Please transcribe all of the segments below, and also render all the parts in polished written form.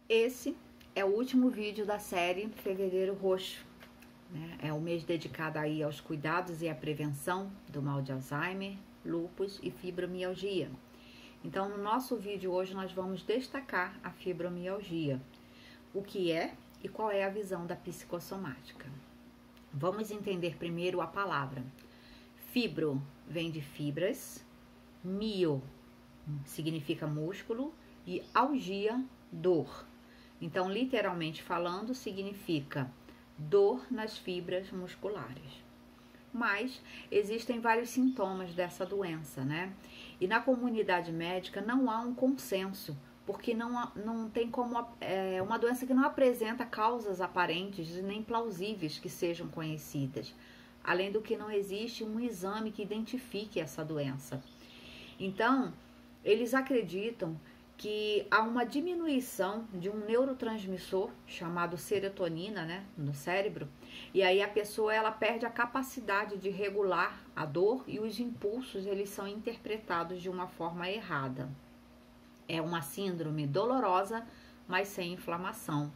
Esse é o último vídeo da série Fevereiro Roxo, né? É o mês dedicado aí aos cuidados e à prevenção do mal de Alzheimer, lúpus e fibromialgia. Então, no nosso vídeo hoje nós vamos destacar a fibromialgia, o que é e qual é a visão da psicossomática. Vamos entender primeiro a palavra. Fibro vem de fibras, mio significa músculo e algia, dor. Então, literalmente falando, significa dor nas fibras musculares. Mas existem vários sintomas dessa doença, né? E na comunidade médica não há um consenso, porque não tem como. É uma doença que não apresenta causas aparentes nem plausíveis que sejam conhecidas. Além do que não existe um exame que identifique essa doença. Então, eles acreditam que há uma diminuição de um neurotransmissor chamado serotonina, né, no cérebro, e aí a pessoa ela perde a capacidade de regular a dor e os impulsos eles são interpretados de uma forma errada. É uma síndrome dolorosa, mas sem inflamação.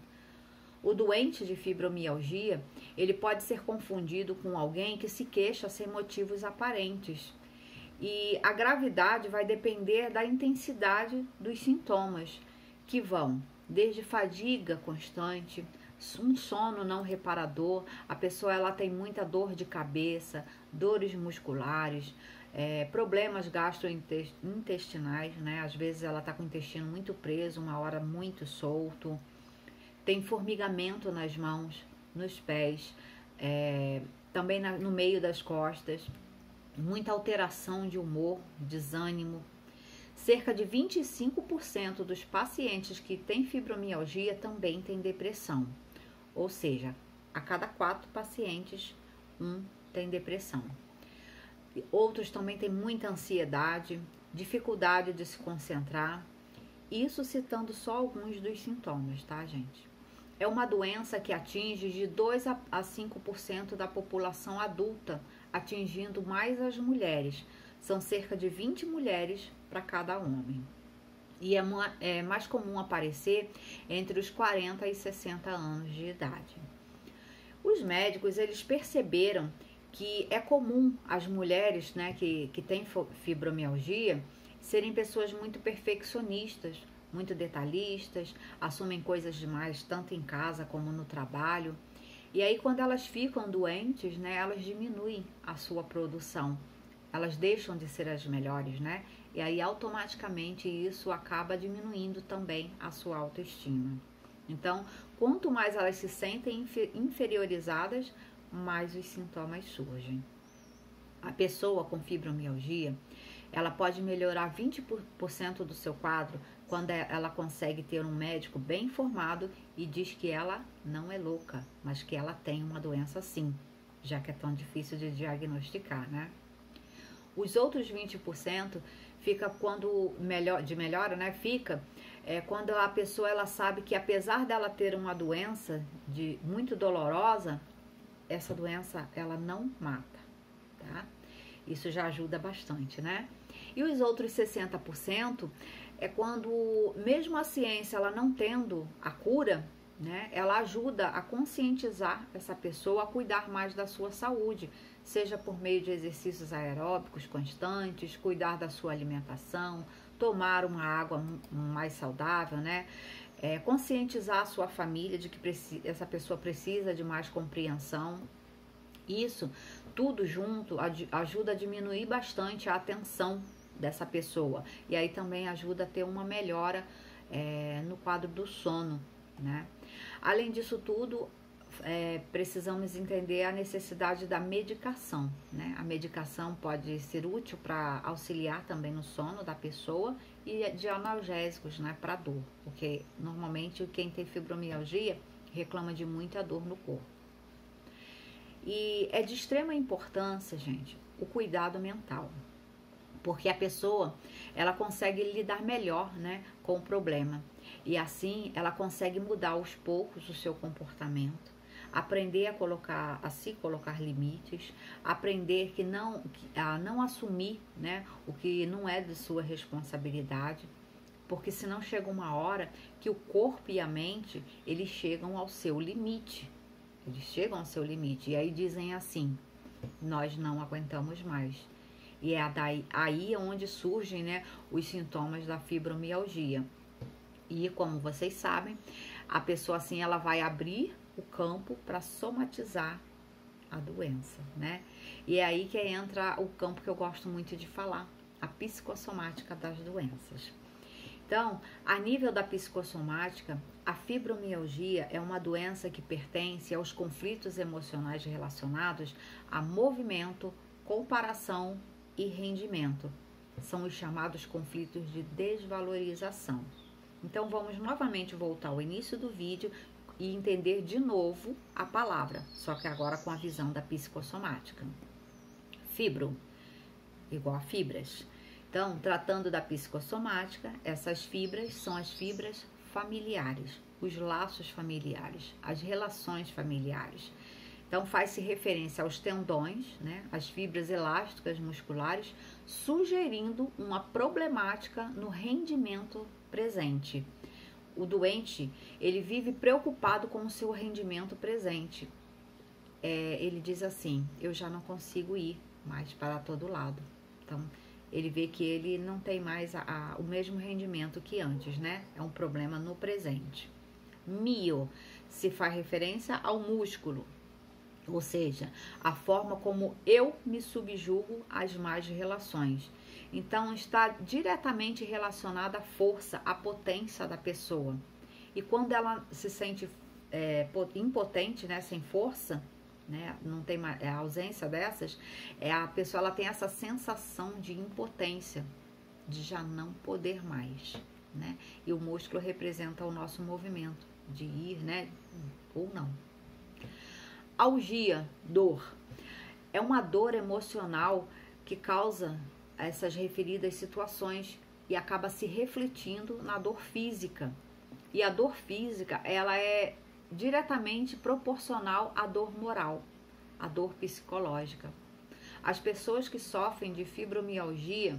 O doente de fibromialgia, ele pode ser confundido com alguém que se queixa sem motivos aparentes. E a gravidade vai depender da intensidade dos sintomas, que vão desde fadiga constante, um sono não reparador, a pessoa ela tem muita dor de cabeça, dores musculares, problemas gastrointestinais, né? Às vezes ela está com o intestino muito preso, uma hora muito solto, tem formigamento nas mãos, nos pés, também no meio das costas, muita alteração de humor, desânimo. Cerca de 25% dos pacientes que têm fibromialgia também têm depressão. Ou seja, a cada 4 pacientes, 1 tem depressão. Outros também têm muita ansiedade, dificuldade de se concentrar. Isso citando só alguns dos sintomas, tá, gente? É uma doença que atinge de 2 a 5% da população adulta, atingindo mais as mulheres. São cerca de 20 mulheres para cada homem. E é mais comum aparecer entre os 40 e 60 anos de idade. Os médicos, eles perceberam que é comum as mulheres, né, que têm fibromialgia serem pessoas muito perfeccionistas, muito detalhistas, assumem coisas demais tanto em casa como no trabalho. E aí quando elas ficam doentes, né, elas diminuem a sua produção. Elas deixam de ser as melhores, né? E aí automaticamente isso acaba diminuindo também a sua autoestima. Então, quanto mais elas se sentem inferiorizadas, mais os sintomas surgem. A pessoa com fibromialgia, ela pode melhorar 20% do seu quadro quando ela consegue ter um médico bem informado e diz que ela não é louca, mas que ela tem uma doença sim, já que é tão difícil de diagnosticar, né? Os outros 20% fica quando melhora, né? Fica quando a pessoa ela sabe que apesar dela ter uma doença muito dolorosa, essa doença ela não mata, tá? Isso já ajuda bastante, né? E os outros 60% é quando, mesmo a ciência ela não tendo a cura, né, ela ajuda a conscientizar essa pessoa a cuidar mais da sua saúde, seja por meio de exercícios aeróbicos constantes, cuidar da sua alimentação, tomar uma água mais saudável, né? Conscientizar a sua família de que essa pessoa precisa de mais compreensão. Isso tudo junto ajuda a diminuir bastante a tensão dessa pessoa. E aí também ajuda a ter uma melhora no quadro do sono, né? Além disso tudo, precisamos entender a necessidade da medicação, né? A medicação pode ser útil para auxiliar também no sono da pessoa e de analgésicos, né, para dor, porque normalmente quem tem fibromialgia reclama de muita dor no corpo. E é de extrema importância, gente, o cuidado mental, porque a pessoa ela consegue lidar melhor, né, com o problema e assim ela consegue mudar aos poucos o seu comportamento, aprender a se colocar limites, aprender a não assumir, né, o que não é de sua responsabilidade, porque senão chega uma hora que o corpo e a mente, eles chegam ao seu limite. Eles chegam ao seu limite. E aí dizem assim, nós não aguentamos mais. E é aí onde surgem, né, os sintomas da fibromialgia. E como vocês sabem, a pessoa assim, ela vai abrir o campo para somatizar a doença, né? E é aí que entra o campo que eu gosto muito de falar, a psicossomática das doenças. Então, a nível da psicossomática, a fibromialgia é uma doença que pertence aos conflitos emocionais relacionados a movimento, comparação e rendimento. São os chamados conflitos de desvalorização. Então, vamos novamente voltar ao início do vídeo e entender de novo a palavra, só que agora com a visão da psicossomática. Fibro, igual a fibras. Então, tratando da psicossomática, essas fibras são as fibras familiares, os laços familiares, as relações familiares. Então, faz-se referência aos tendões, né, as fibras elásticas musculares, sugerindo uma problemática no rendimento presente. O doente, ele vive preocupado com o seu rendimento presente. Ele diz assim, eu já não consigo ir mais para todo lado. Então, ele vê que ele não tem mais o mesmo rendimento que antes, né? É um problema no presente. Mio se faz referência ao músculo, ou seja, a forma como eu me subjugo às más relações. Então, está diretamente relacionada à força, à potência da pessoa. E quando ela se sente impotente, né, sem força, né, não tem a ausência dessas, a pessoa ela tem essa sensação de impotência, de já não poder mais, né? E o músculo representa o nosso movimento de ir, né, ou não. Algia, dor, é uma dor emocional que causa essas referidas situações e acaba se refletindo na dor física. E a dor física, ela é diretamente proporcional à dor moral, à dor psicológica. As pessoas que sofrem de fibromialgia,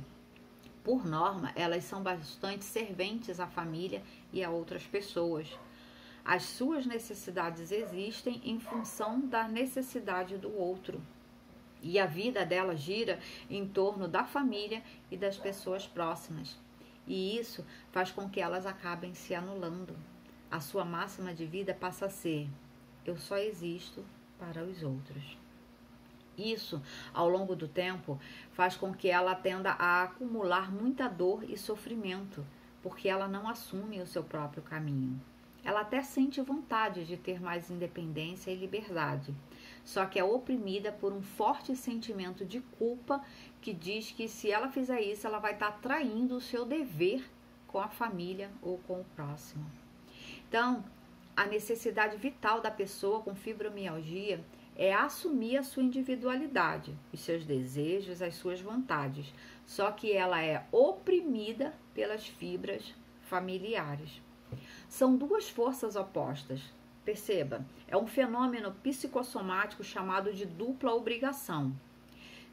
por norma, elas são bastante serventes à família e a outras pessoas. As suas necessidades existem em função da necessidade do outro. E a vida dela gira em torno da família e das pessoas próximas. E isso faz com que elas acabem se anulando. A sua máxima de vida passa a ser: eu só existo para os outros. Isso, ao longo do tempo, faz com que ela tenda a acumular muita dor e sofrimento, porque ela não assume o seu próprio caminho. Ela até sente vontade de ter mais independência e liberdade, só que é oprimida por um forte sentimento de culpa que diz que se ela fizer isso, ela vai estar traindo o seu dever com a família ou com o próximo. Então, a necessidade vital da pessoa com fibromialgia é assumir a sua individualidade, os seus desejos, as suas vontades, só que ela é oprimida pelas fibras familiares. São duas forças opostas. Perceba, é um fenômeno psicossomático chamado de dupla obrigação.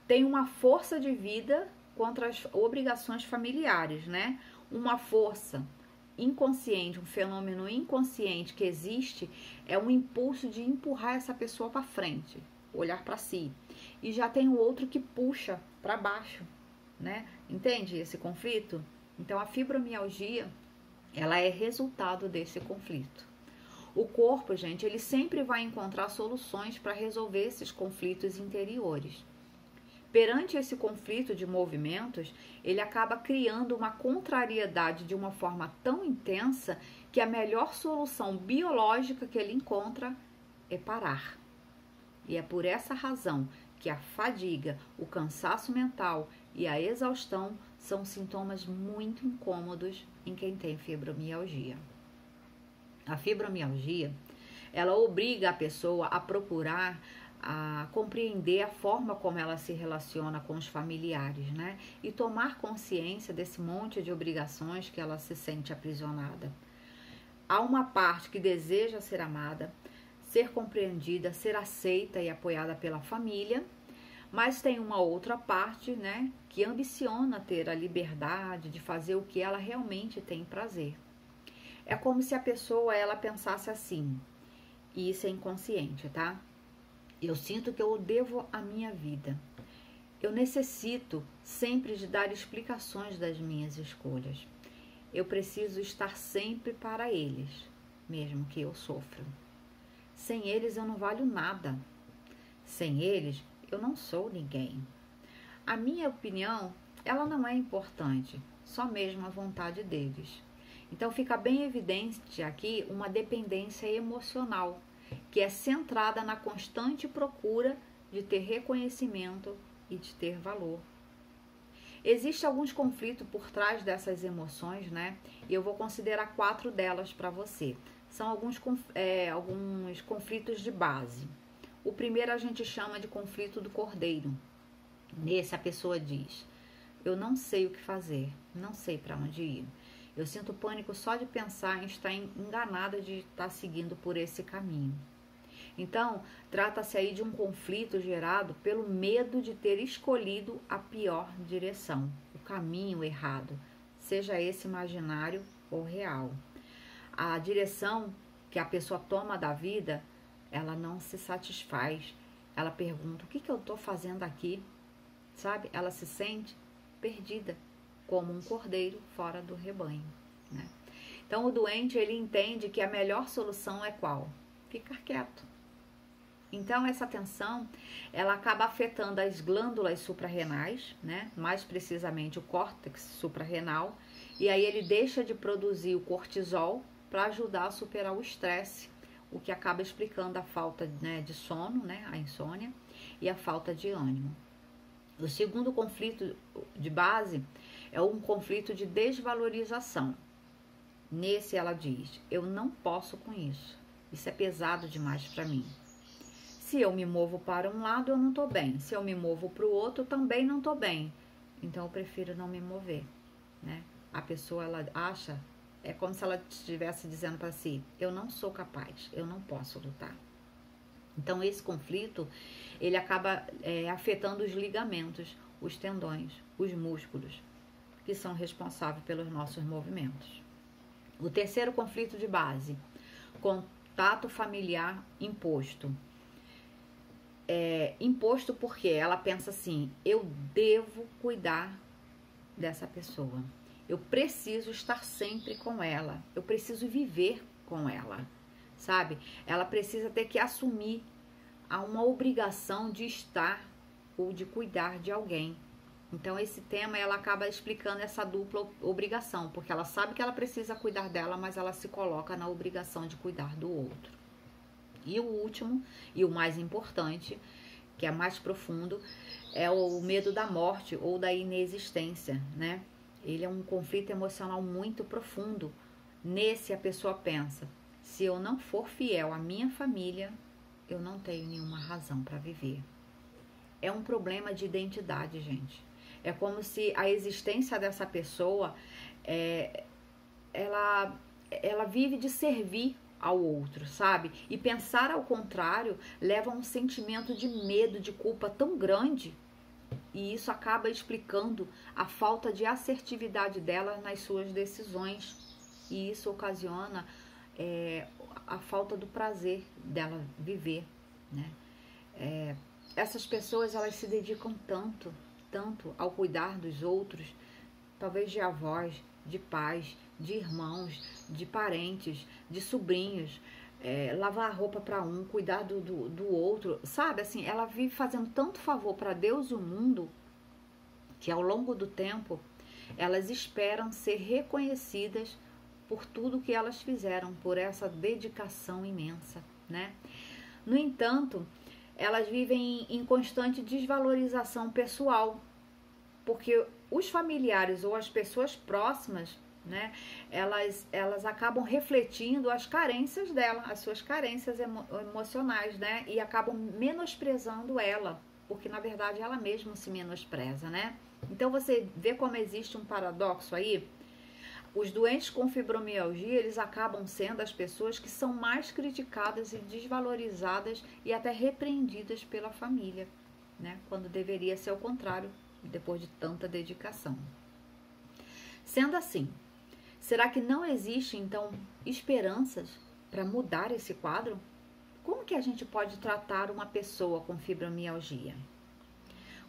Tem uma força de vida contra as obrigações familiares, né? Uma força inconsciente, um fenômeno inconsciente que existe é um impulso de empurrar essa pessoa para frente, olhar para si. E já tem o outro que puxa para baixo, né? Entende esse conflito? Então, a fibromialgia, ela é resultado desse conflito. O corpo, gente, ele sempre vai encontrar soluções para resolver esses conflitos interiores. Perante esse conflito de movimentos, ele acaba criando uma contrariedade de uma forma tão intensa que a melhor solução biológica que ele encontra é parar. E é por essa razão que a fadiga, o cansaço mental e a exaustão são sintomas muito incômodos em quem tem fibromialgia. A fibromialgia, ela obriga a pessoa a procurar, a compreender a forma como ela se relaciona com os familiares, né? E tomar consciência desse monte de obrigações que ela se sente aprisionada. Há uma parte que deseja ser amada, ser compreendida, ser aceita e apoiada pela família, Mas tem uma outra parte, né, que ambiciona ter a liberdade de fazer o que ela realmente tem prazer. É como se a pessoa, ela pensasse assim, e isso é inconsciente, tá? Eu sinto que eu devo a minha vida. Eu necessito sempre de dar explicações das minhas escolhas. Eu preciso estar sempre para eles, mesmo que eu sofra. Sem eles eu não valho nada. Sem eles eu não sou ninguém. A minha opinião, ela não é importante, só mesmo a vontade deles. Então fica bem evidente aqui uma dependência emocional, que é centrada na constante procura de ter reconhecimento e de ter valor. Existem alguns conflitos por trás dessas emoções, né? E eu vou considerar 4 delas para você. São alguns conflitos de base. O primeiro a gente chama de conflito do cordeiro. Nesse a pessoa diz: eu não sei o que fazer, não sei para onde ir. Eu sinto pânico só de pensar em estar enganada de estar seguindo por esse caminho. Então, trata-se aí de um conflito gerado pelo medo de ter escolhido a pior direção, o caminho errado, seja esse imaginário ou real. A direção que a pessoa toma da vida, ela não se satisfaz. Ela pergunta: o que eu estou fazendo aqui? Sabe? Ela se sente perdida, como um cordeiro fora do rebanho, né? Então, o doente, ele entende que a melhor solução é qual? Ficar quieto. Então, essa tensão, ela acaba afetando as glândulas suprarrenais, né? Mais precisamente o córtex suprarrenal, e aí ele deixa de produzir o cortisol para ajudar a superar o estresse, o que acaba explicando a falta, né, de sono, né? A insônia e a falta de ânimo. O segundo conflito de base é um conflito de desvalorização. Nesse ela diz: eu não posso com isso, isso é pesado demais para mim. Se eu me movo para um lado, eu não estou bem. Se eu me movo para o outro, também não estou bem. Então, eu prefiro não me mover, né? A pessoa, ela acha, é como se ela estivesse dizendo para si: eu não sou capaz, eu não posso lutar. Então, esse conflito, ele acaba afetando os ligamentos, os tendões, os músculos, que são responsáveis pelos nossos movimentos. O terceiro conflito de base, contato familiar imposto. Imposto porque ela pensa assim: eu devo cuidar dessa pessoa, eu preciso estar sempre com ela, eu preciso viver com ela, sabe? Ela precisa ter que assumir uma obrigação de estar ou de cuidar de alguém. Então, esse tema, ela acaba explicando essa dupla obrigação, porque ela sabe que ela precisa cuidar dela, mas ela se coloca na obrigação de cuidar do outro. E o último, e o mais importante, que é mais profundo, é o medo da morte ou da inexistência, né? Ele é um conflito emocional muito profundo. Nesse, a pessoa pensa: se eu não for fiel à minha família, eu não tenho nenhuma razão para viver. É um problema de identidade, gente. É como se a existência dessa pessoa, ela vive de servir ao outro, sabe? E pensar ao contrário leva a um sentimento de medo, de culpa tão grande, e isso acaba explicando a falta de assertividade dela nas suas decisões, e isso ocasiona a falta do prazer dela viver, né? Essas pessoas, elas se dedicam tanto ao cuidar dos outros, talvez de avós, de pais, de irmãos, de parentes, de sobrinhos, lavar a roupa para um, cuidar do outro, sabe? Assim, ela vive fazendo tanto favor para Deus e o mundo, que ao longo do tempo, elas esperam ser reconhecidas por tudo que elas fizeram, por essa dedicação imensa, né? No entanto, elas vivem em constante desvalorização pessoal, porque os familiares ou as pessoas próximas, né, elas acabam refletindo as carências dela, as suas carências emocionais, né, e acabam menosprezando ela, porque na verdade ela mesma se menospreza, né? Então você vê como existe um paradoxo aí. Os doentes com fibromialgia, eles acabam sendo as pessoas que são mais criticadas e desvalorizadas e até repreendidas pela família. né? Quando deveria ser o contrário, depois de tanta dedicação. Sendo assim, será que não existe, então, esperanças para mudar esse quadro? Como que a gente pode tratar uma pessoa com fibromialgia?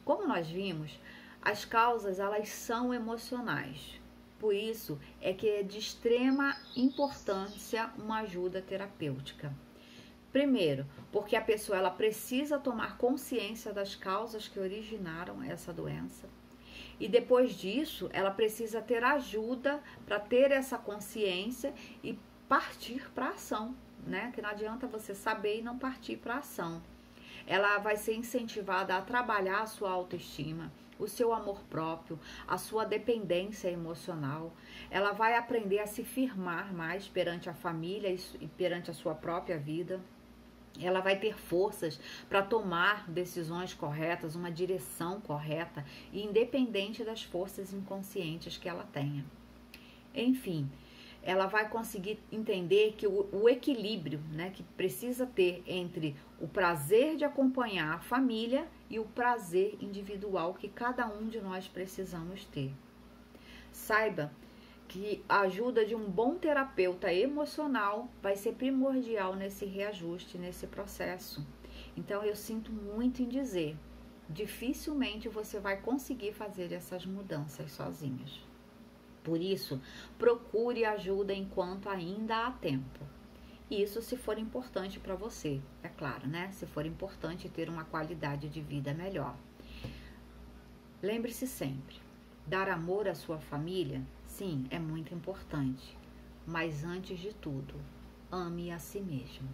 Como nós vimos, as causas, elas são emocionais. Por isso, é que é de extrema importância uma ajuda terapêutica. Primeiro, porque a pessoa ela precisa tomar consciência das causas que originaram essa doença. E depois disso, ela precisa ter ajuda para ter essa consciência e partir para a ação, né? Que não adianta você saber e não partir para a ação. Ela vai ser incentivada a trabalhar a sua autoestima, o seu amor próprio, a sua dependência emocional. Ela vai aprender a se firmar mais perante a família e perante a sua própria vida. Ela vai ter forças para tomar decisões corretas, uma direção correta, e independente das forças inconscientes que ela tenha. Enfim, ela vai conseguir entender que o equilíbrio, né, que precisa ter entre o prazer de acompanhar a família e o prazer individual que cada um de nós precisamos ter. Saiba que a ajuda de um bom terapeuta emocional vai ser primordial nesse reajuste, nesse processo. Então, eu sinto muito em dizer, dificilmente você vai conseguir fazer essas mudanças sozinhos. Por isso, procure ajuda enquanto ainda há tempo. Isso se for importante para você, é claro, né? Se for importante ter uma qualidade de vida melhor. Lembre-se sempre, dar amor à sua família, sim, é muito importante. Mas antes de tudo, ame a si mesmo.